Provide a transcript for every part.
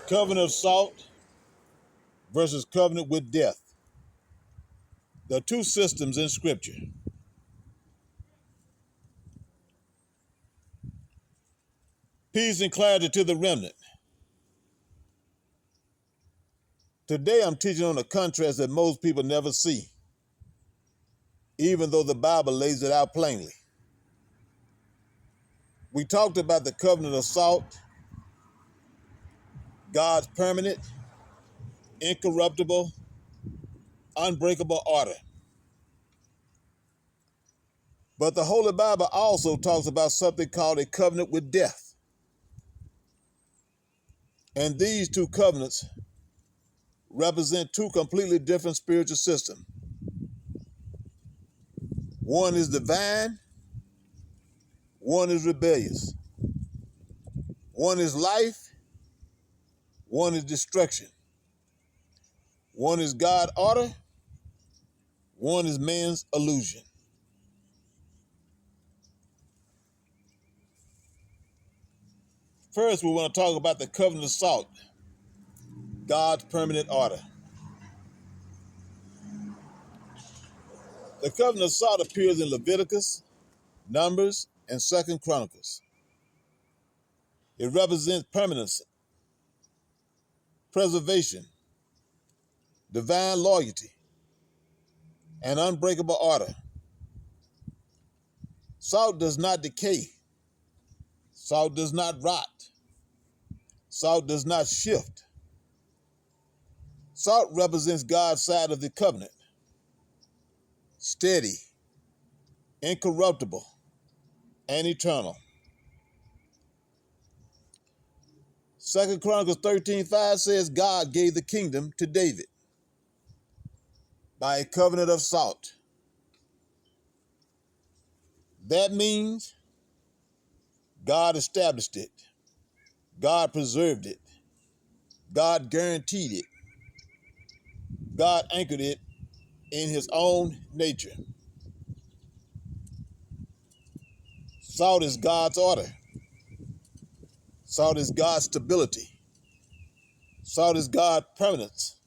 Covenant of salt versus covenant with death. There are two systems in Scripture. Peace and clarity to the remnant. Today I'm teaching on a contrast that most people never see, even though the Bible lays it out plainly. We talked about the covenant of salt, God's permanent, incorruptible, unbreakable order. But the Holy Bible also talks about something called a covenant with death. And these two covenants represent two completely different spiritual systems. One is divine, one is rebellious. One is life, one is destruction. One is God's order, one is man's illusion. First, we want to talk about the covenant of salt, God's permanent order. The covenant of salt appears in Leviticus, Numbers, and 2 Chronicles. It represents permanence, preservation, divine loyalty, and unbreakable order. Salt does not decay. Salt does not rot. Salt does not shift. Salt represents God's side of the covenant. Steady, incorruptible, and eternal. 2 Chronicles 13:5 says God gave the kingdom to David by a covenant of salt. That means God established it. God preserved it. God guaranteed it. God anchored it in his own nature. Salt is God's order. Salt is God's stability. Salt is God's permanence.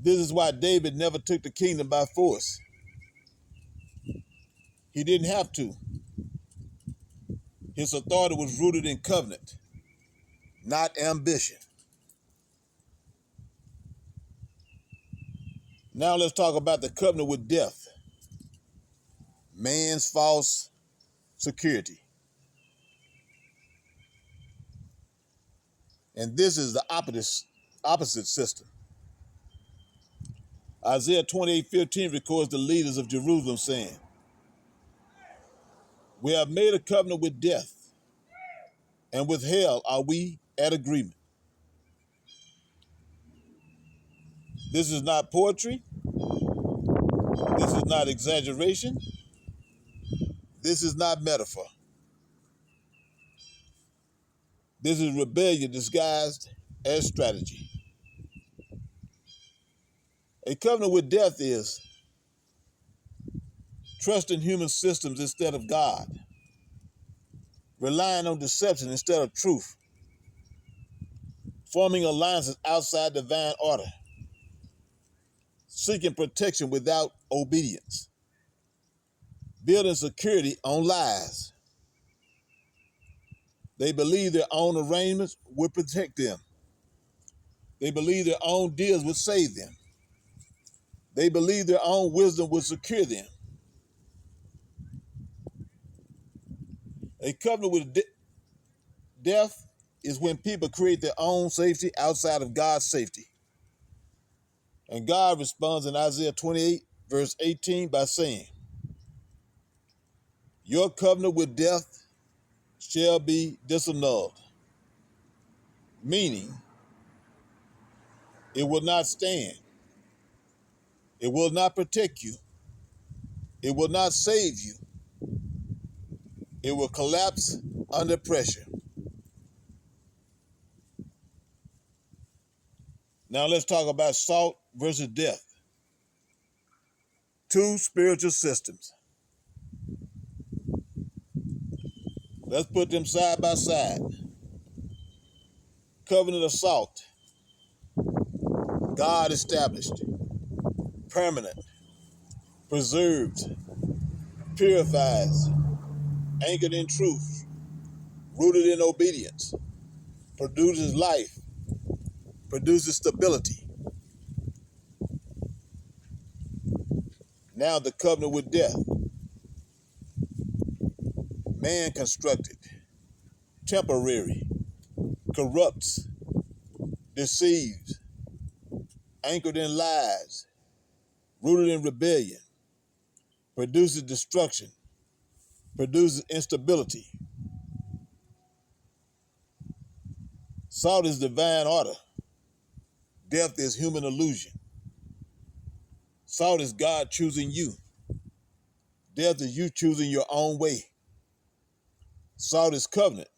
This is why David never took the kingdom by force. He didn't have to. His authority was rooted in covenant, not ambition. Now let's talk about the covenant with death, man's false security. And this is the opposite system. Isaiah 28:15 records the leaders of Jerusalem saying, "We have made a covenant with death, and with hell are we at agreement." This is not poetry. This is not exaggeration. This is not metaphor. This is rebellion disguised as strategy. A covenant with death is trusting human systems instead of God, relying on deception instead of truth, forming alliances outside divine order, seeking protection without obedience, building security on lies. They believe their own arrangements would protect them. They believe their own deals would save them. They believe their own wisdom would secure them. A covenant with death is when people create their own safety outside of God's safety. And God responds in Isaiah 28:18 by saying, "Your covenant with death shall be disannulled," meaning it will not stand. It will not protect you. It will not save you. It will collapse under pressure. Now let's talk about salt versus death. Two spiritual systems. Let's put them side by side. Covenant of salt, God established, permanent, preserves, purifies, anchored in truth, rooted in obedience, produces life, produces stability. Now the covenant with death, man constructed, temporary, corrupts, deceives, anchored in lies, rooted in rebellion, produces destruction, produces instability. Salt is divine order. Death is human illusion. Salt is God choosing you. Death is you choosing your own way. Salt is covenant.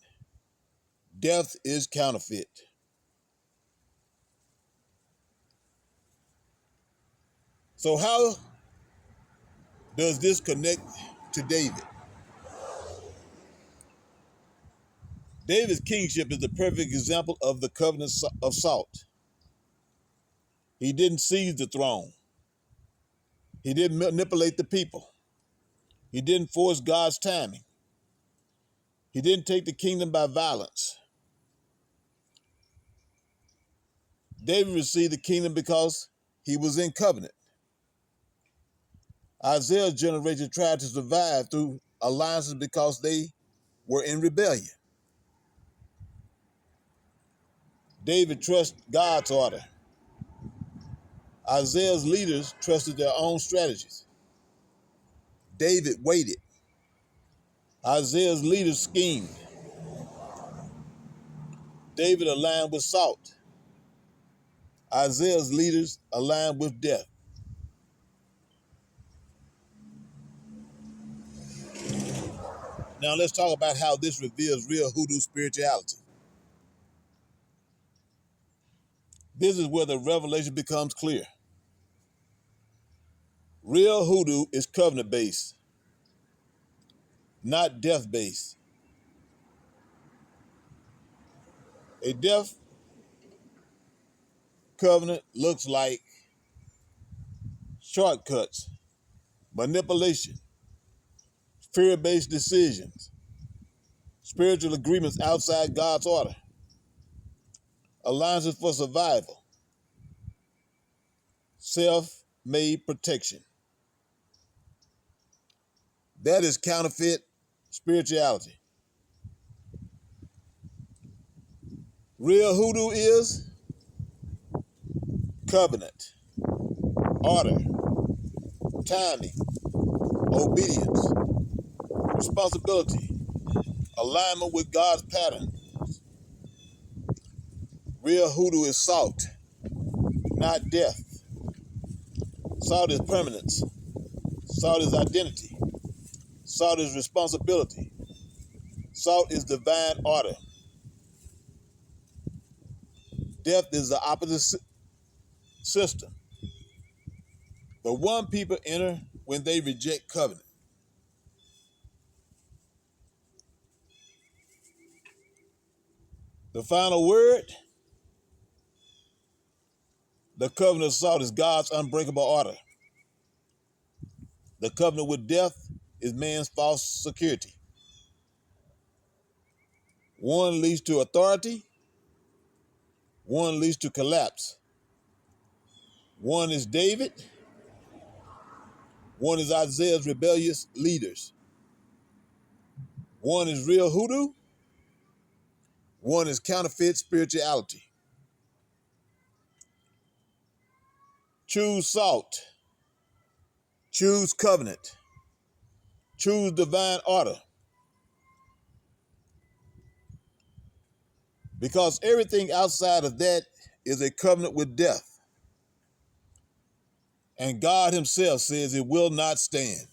Death is counterfeit. So how does this connect to David? David's kingship is the perfect example of the covenant of salt. He didn't seize the throne. He didn't manipulate the people. He didn't force God's timing. He didn't take the kingdom by violence. David received the kingdom because he was in covenant. Isaiah's generation tried to survive through alliances because they were in rebellion. David trusted God's order. Isaiah's leaders trusted their own strategies. David waited. Isaiah's leaders schemed. David aligned with salt. Isaiah's leaders aligned with death. Now let's talk about how this reveals real hoodoo spirituality. This is where the revelation becomes clear. Real hoodoo is covenant-based, not death-based. A death covenant looks like shortcuts, manipulation, fear-based decisions, spiritual agreements outside God's order, alliances for survival, self-made protection. That is counterfeit spirituality. Real hoodoo is covenant, order, timing, obedience, responsibility, alignment with God's pattern. Real hoodoo is salt, not death. Salt is permanence. Salt is identity. Salt is responsibility. Salt is divine order. Death is the opposite system. The one people enter when they reject covenant. The final word, the covenant of salt is God's unbreakable order. The covenant with death is man's false security. One leads to authority, one leads to collapse. One is David, one is Isaiah's rebellious leaders. One is real hoodoo, one is counterfeit spirituality. Choose salt, choose covenant, choose divine order. Because everything outside of that is a covenant with death. And God himself says it will not stand.